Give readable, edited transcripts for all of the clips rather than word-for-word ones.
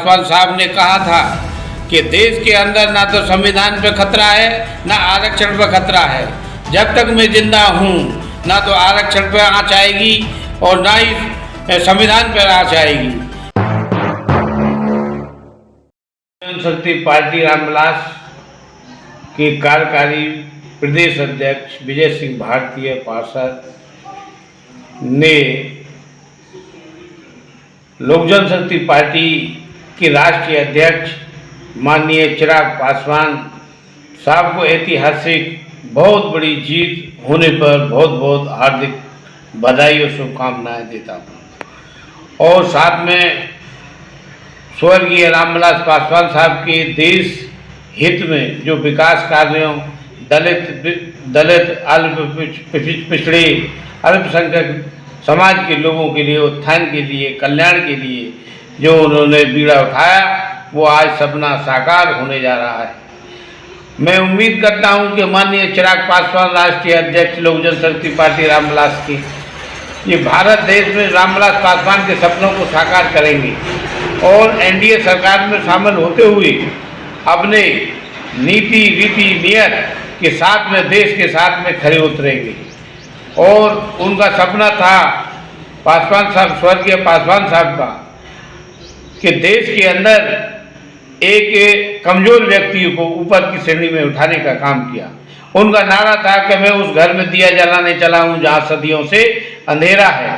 पासवान साहब ने कहा था कि देश के अंदर ना तो संविधान पे खतरा है, ना आरक्षण पे खतरा है। जब तक मैं जिंदा हूँ ना तो आरक्षण पे आँच आएगी और ना ही संविधान पर आँच आएगी। जनशक्ति पार्टी रामविलास के कार्यकारी प्रदेश अध्यक्ष विजय सिंह भारतीय पार्षद ने लोक जनशक्ति पार्टी के राष्ट्रीय अध्यक्ष माननीय चिराग पासवान साहब को ऐतिहासिक बहुत बड़ी जीत होने पर बहुत बहुत हार्दिक बधाई और शुभकामनाएं देता हूँ। और साथ में स्वर्गीय रामविलास पासवान साहब के देश हित में जो विकास कार्यों दलित पिछड़े अल्पसंख्यक समाज के लोगों के लिए उत्थान के लिए कल्याण के लिए जो उन्होंने बीड़ा उठाया वो आज सपना साकार होने जा रहा है। मैं उम्मीद करता हूं कि माननीय चिराग पासवान राष्ट्रीय अध्यक्ष लोक जनशक्ति पार्टी रामविलास की ये भारत देश में रामविलास पासवान के सपनों को साकार करेंगे और एनडीए सरकार में शामिल होते हुए अपने नीति रीति नियत के साथ में देश के साथ में खड़े उतरेंगे। और उनका सपना था पासवान साहब, स्वर्गीय पासवान साहब का, कि देश के अंदर एक कमजोर व्यक्ति को ऊपर की श्रेणी में उठाने का काम किया। उनका नारा था कि मैं उस घर में दिया जलाने चला हूँ जहाँ सदियों से अंधेरा है।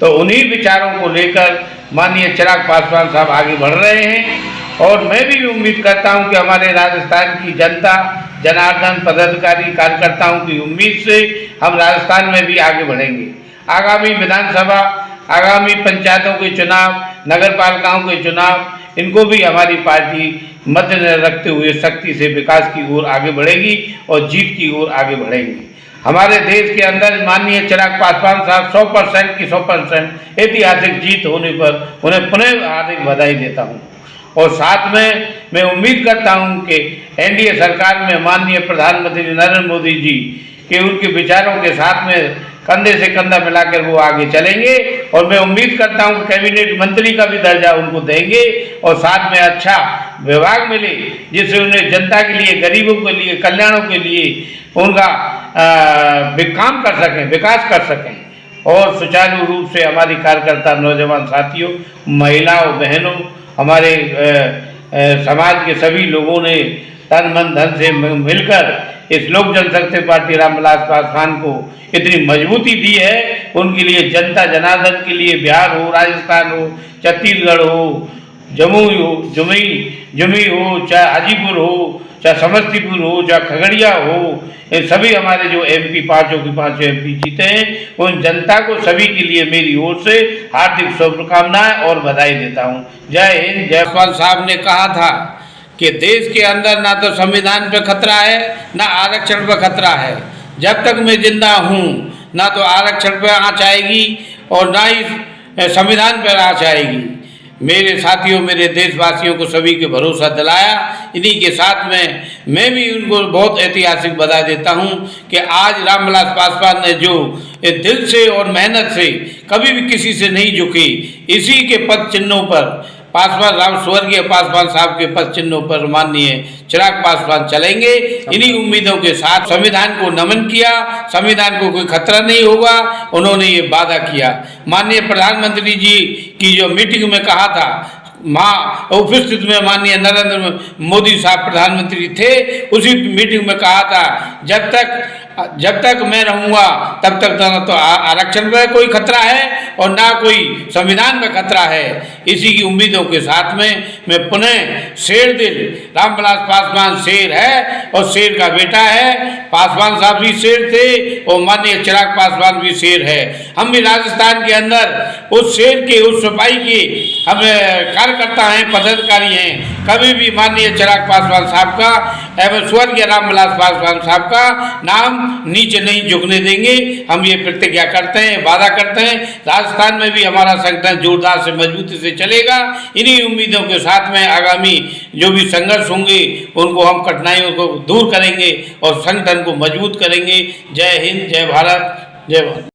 तो उन्हीं विचारों को लेकर माननीय चिराग पासवान साहब आगे बढ़ रहे हैं और मैं भी उम्मीद करता हूं कि हमारे राजस्थान की जनता, जनार्दन, पदाधिकारी, कार्यकर्ताओं की उम्मीद से हम राजस्थान में भी आगे बढ़ेंगे। आगामी विधानसभा, आगामी पंचायतों के चुनाव, नगर पालिकाओं के चुनाव, इनको भी हमारी पार्टी मद्देनजर रखते हुए सख्ती से विकास की ओर आगे बढ़ेगी और जीत की ओर आगे बढ़ेंगे। हमारे देश के अंदर माननीय चिराग पासवान साहब 100% की 100% ऐतिहासिक जीत होने पर उन्हें पुनः हार्दिक बधाई देता हूँ। और साथ में मैं उम्मीद करता हूं कि एनडीए सरकार में माननीय प्रधानमंत्री नरेंद्र मोदी जी के उनके विचारों के साथ में कंधे से कंधा मिलाकर वो आगे चलेंगे और मैं उम्मीद करता हूं कि कैबिनेट मंत्री का भी दर्जा उनको देंगे और साथ में अच्छा विभाग मिले जिससे उन्हें जनता के लिए, गरीबों के लिए, कल्याणों के लिए उनका काम कर सकें, विकास कर सकें और सुचारू रूप से हमारी कार्यकर्ता, नौजवान साथियों, महिलाओं, बहनों, हमारे समाज के सभी लोगों ने तन मन धन से मिलकर इस लोक जनशक्ति पार्टी रामविलास पासवान को इतनी मजबूती दी है। उनके लिए जनता जनार्दन के लिए बिहार हो, राजस्थान हो, छत्तीसगढ़ हो, जमुई हो, चाहे हाजीपुर हो, चाहे समस्तीपुर हो, चाहे खगड़िया हो, ये सभी हमारे जो एमपी, पांचों के पांचों एमपी जीते हैं, उन जनता को सभी के लिए मेरी ओर से हार्दिक शुभकामनाएं और बधाई देता हूं। जय हिंद। जय। पासवान साहब ने कहा था कि देश के अंदर ना तो संविधान पे खतरा है, ना आरक्षण पे खतरा है। जब तक मैं जिंदा हूँ ना तो आरक्षण पे आँच आएगी और ना ही संविधान पर आँच आएगी। मेरे साथियों, मेरे देशवासियों को सभी के भरोसा दिलाया। इन्हीं के साथ में मैं भी उनको बहुत ऐतिहासिक बधाई देता हूं कि आज रामविलास पासवान ने जो दिल से और मेहनत से कभी भी किसी से नहीं झुके, इसी के पद चिन्हों पर स्वर्गीय पासवान साहब के पद चिन्हों पर माननीय चिराग पासवान चलेंगे। इन्हीं उम्मीदों के साथ संविधान को नमन किया, संविधान को कोई खतरा नहीं होगा, उन्होंने ये वादा किया। माननीय प्रधानमंत्री जी की जो मीटिंग में कहा था, उपस्थित में माननीय नरेंद्र मोदी साहब प्रधानमंत्री थे, उसी मीटिंग में कहा था जब तक मैं रहूंगा तब तक ना तो आरक्षण में कोई खतरा है और ना कोई संविधान में खतरा है। इसी की उम्मीदों के साथ में मैं पुनः शेर दिल रामविलास पासवान शेर है और शेर का बेटा है। पासवान साहब भी शेर थे और माननीय चिराग पासवान भी शेर है। हम भी राजस्थान के अंदर उस शेर के, उस सिपाही के हम कार्यकर्ता हैं, पदाधिकारी हैं। कभी भी माननीय चिराग पासवान साहब का एवं स्वर्गीय रामविलास पासवान साहब का नाम नीचे नहीं झुकने देंगे। हम ये प्रतिज्ञा करते हैं, वादा करते हैं। राजस्थान में भी हमारा संगठन जोरदार से, मजबूती से चलेगा। इन्हीं उम्मीदों के साथ में आगामी जो भी संघर्ष होंगे उनको हम कठिनाइयों को दूर करेंगे और संगठन को मजबूत करेंगे। जय हिंद, जय भारत, जय भारत।